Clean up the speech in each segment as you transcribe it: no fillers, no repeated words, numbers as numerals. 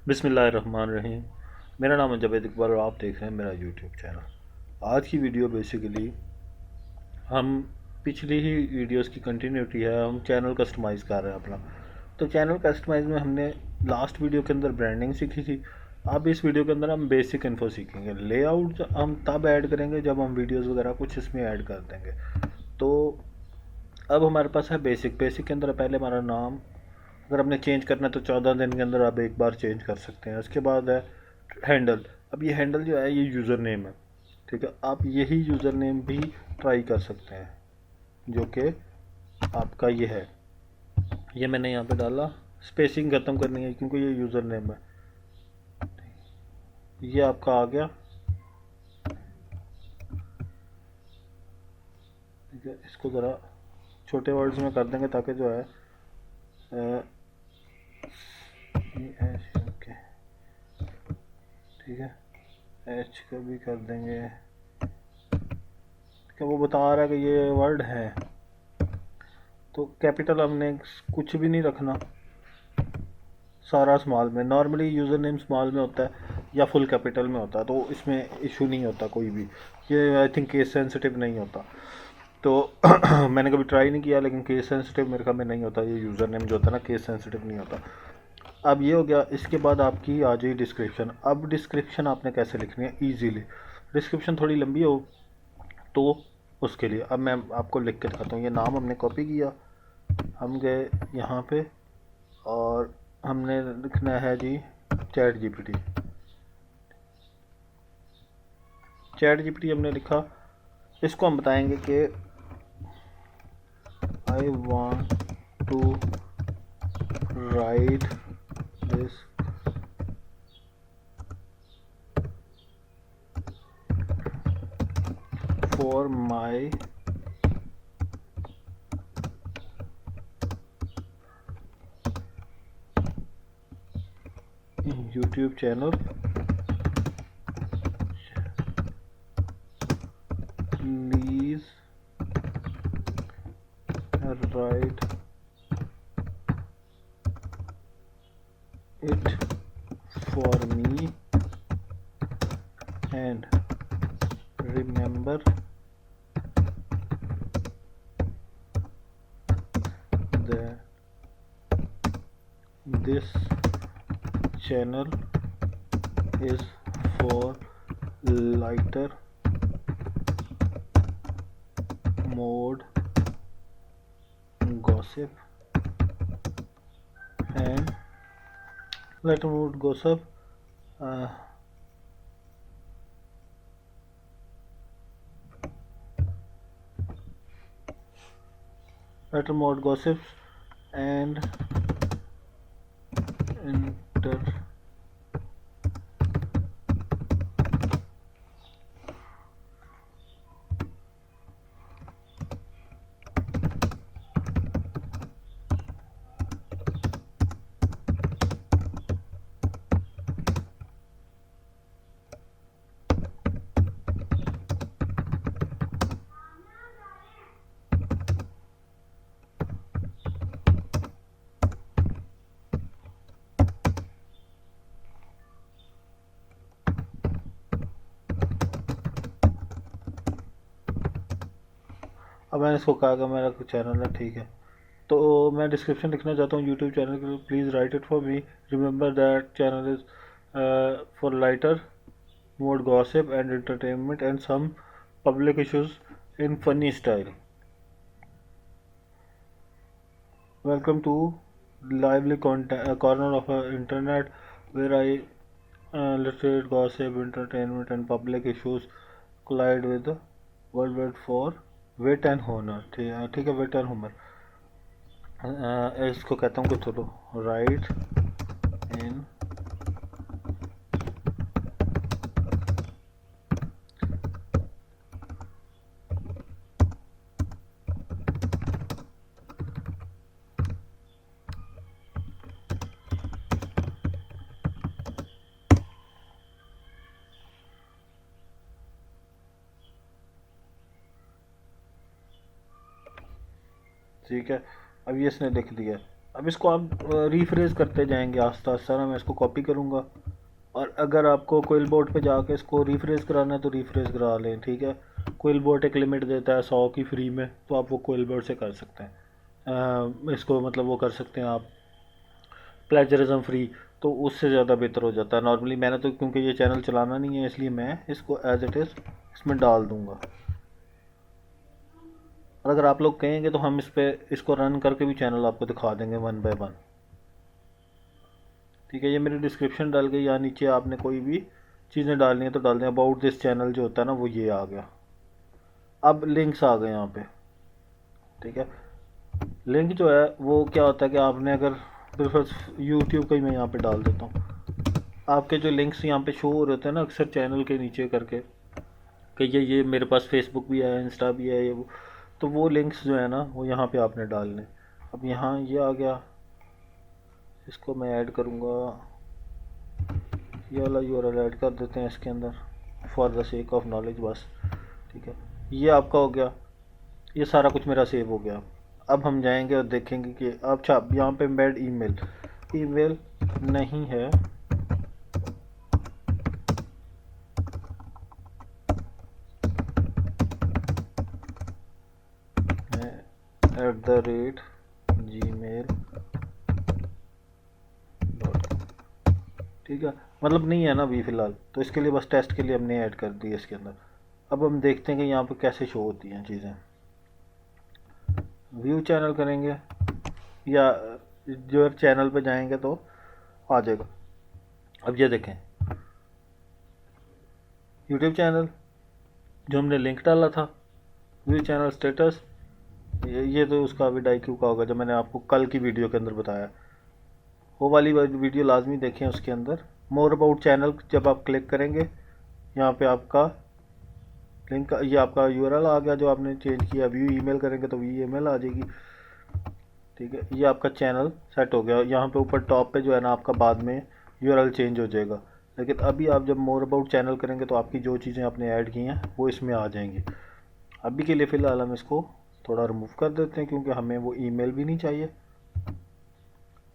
बिस्मिल्लाहिर्रहमानिर्रहीम। मेरा नाम है जावेद इकबाल और आप देख रहे हैं मेरा यूट्यूब चैनल। आज की वीडियो बेसिकली हम पिछली ही वीडियोस की कंटिन्यूटी है। हम चैनल कस्टमाइज़ कर रहे हैं अपना। तो चैनल कस्टमाइज़ में हमने लास्ट वीडियो के अंदर ब्रांडिंग सीखी थी। अब इस वीडियो के अंदर हम बेसिक इन्फो सीखेंगे। लेआउट हम तब ऐड करेंगे जब हम वीडियोज़ वगैरह कुछ इसमें ऐड कर देंगे। तो अब हमारे पास है बेसिक के अंदर पहले हमारा नाम अगर हमने चेंज करना है तो 14 दिन के अंदर आप एक बार चेंज कर सकते हैं। उसके बाद है हैंडल। अब ये हैंडल जो है ये यूज़र नेम है, ठीक है। आप यही यूज़र नेम भी ट्राई कर सकते हैं जो कि आपका ये है। ये मैंने यहाँ पे डाला, स्पेसिंग ख़त्म करनी है क्योंकि ये यूज़र नेम है। ये आपका आ गया, ठीक है। इसको ज़रा छोटे वर्ड्स में कर देंगे ताकि जो है ओके, ठीक है। एच का भी कर देंगे, क्या वो बता रहा है कि ये वर्ड है। तो कैपिटल हमने कुछ भी नहीं रखना, सारा स्मॉल में। नॉर्मली यूज़र नेम स्मॉल में होता है या फुल कैपिटल में होता है, तो इसमें इशू नहीं होता कोई भी। ये आई थिंक केस सेंसिटिव नहीं होता। तो मैंने कभी ट्राई नहीं किया, लेकिन केस सेंसिटिव मेरे ख्याल में नहीं होता। ये यूज़र नेम जो होता है ना, केस सेंसिटिव नहीं होता। अब ये हो गया। इसके बाद आपकी आ जाए डिस्क्रिप्शन। अब डिस्क्रिप्शन आपने कैसे लिखनी है ईजीली। डिस्क्रिप्शन थोड़ी लंबी हो तो उसके लिए अब मैं आपको लिख के दिखाता हूँ। ये नाम हमने कॉपी किया, हम गए यहाँ पे और हमने लिखना है जी चैट जीपीटी। चैट जीपीटी हमने लिखा। इसको हम बताएंगे कि I want to write this for my YouTube channel. Please write it for me and remember that this channel is for lighter mode gossip and lighter mode gossip uh, lighter mode gossips and inter अब मैंने इसको कहा कि मेरा channel है, ठीक है। तो मैं डिस्क्रिप्शन लिखना चाहता हूँ यूट्यूब चैनल के लिए। Please write it for me, remember that channel is for lighter mode gossip and entertainment and some public issues in funny style. Welcome to lively corner of the internet where I illustrate gossip, entertainment and public issues collide with the world wide for wit and honor। ठीक है, wit and humor। इसको कहता हूँ कि चलो right इन ठीक है। अब ये इसने लिख दिया। अब इसको आप रिफ्रेश करते जाएंगे आस्ता आस्ता ना। मैं इसको कॉपी करूँगा, और अगर आपको क्विल बोर्ड पे जाके इसको रिफ्रेश कराना है तो रिफ्रेश करा लें, ठीक है। क्विल बोर्ड एक लिमिट देता है 100 की फ्री में, तो आप वो क्विल बोर्ड से कर सकते हैं। इसको मतलब वो कर सकते हैं आप प्लेजरिज्म फ्री, तो उससे ज़्यादा बेहतर हो जाता है। नॉर्मली मैंने तो, क्योंकि ये चैनल चलाना नहीं है, इसलिए मैं इसको एज इट इज़ इसमें डाल दूँगा। और अगर आप लोग कहेंगे तो हम इस पर इसको रन करके भी चैनल आपको दिखा देंगे 1 बाय 1, ठीक है। ये मेरी डिस्क्रिप्शन डाल गई, या नीचे आपने कोई भी चीज़ें डालनी है तो डाल दें। अबाउट दिस चैनल जो होता है ना, वो ये आ गया। अब लिंक्स आ गए यहाँ पे, ठीक है। लिंक जो है वो क्या होता है कि आपने अगर प्रेफर यूट्यूब का ही मैं यहाँ पे डाल देता हूँ। आपके जो लिंक्स यहाँ पे शो हो रहे होते हैं ना अक्सर चैनल के नीचे करके, कि ये मेरे पास फेसबुक भी है, इंस्टा भी है, ये वो, तो वो लिंक्स जो है ना वो यहाँ पे आपने डालने। अब यहाँ ये आ गया, इसको मैं ऐड करूँगा, ये वाला यूआरएल ऐड कर देते हैं इसके अंदर for the sake of knowledge बस, ठीक है। ये आपका हो गया, ये सारा कुछ मेरा सेव हो गया। अब हम जाएंगे और देखेंगे कि अच्छा यहाँ पे एम्बेड ईमेल, ईमेल नहीं है, @gmail.com, ठीक है। मतलब नहीं है ना अभी फ़िलहाल, तो इसके लिए बस टेस्ट के लिए हमने ऐड कर दी है इसके अंदर। अब हम देखते हैं कि यहाँ पे कैसे शो होती हैं चीज़ें। व्यू चैनल करेंगे या जो चैनल पे जाएंगे तो आ जाएगा। अब ये देखें यूट्यूब चैनल जो हमने लिंक डाला था, व्यू चैनल स्टेटस, ये तो उसका अभी डाईक्यू का होगा जो मैंने आपको कल की वीडियो के अंदर बताया। वो वाली वीडियो लाजमी देखें। उसके अंदर मोर अबाउट चैनल जब आप क्लिक करेंगे, यहाँ पे आपका लिंक, ये आपका यूआरएल आ गया जो आपने चेंज किया। व्यू ईमेल करेंगे तो व्यू ईमेल आ जाएगी, ठीक है। ये आपका चैनल सेट हो गया। यहाँ पे ऊपर टॉप पे जो है ना आपका बाद में यूआरएल चेंज हो जाएगा, लेकिन अभी आप जब मोर अबाउट चैनल करेंगे तो आपकी जो चीज़ें आपने ऐड की हैं वो इसमें आ जाएंगी। अभी के लिए फ़िलहाल हम इसको थोड़ा रिमूव कर देते हैं, क्योंकि हमें वो ईमेल भी नहीं चाहिए,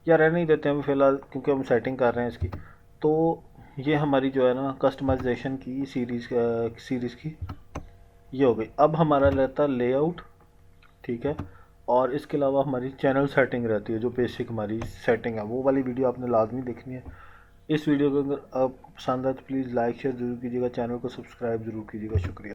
या रहने ही देते हैं अभी फ़िलहाल, क्योंकि हम सेटिंग कर रहे हैं इसकी। तो ये हमारी जो है ना कस्टमाइजेशन की सीरीज़ की ये हो गई। अब हमारा रहता लेआउट, ठीक है। और इसके अलावा हमारी चैनल सेटिंग रहती है, जो बेसिक हमारी सेटिंग है, वो वाली वीडियो आपने लाजमी देखनी है। इस वीडियो को अगर आप पसंद आए तो प्लीज़ लाइक शेयर ज़रूर कीजिएगा, चैनल को सब्सक्राइब ज़रूर कीजिएगा। शुक्रिया।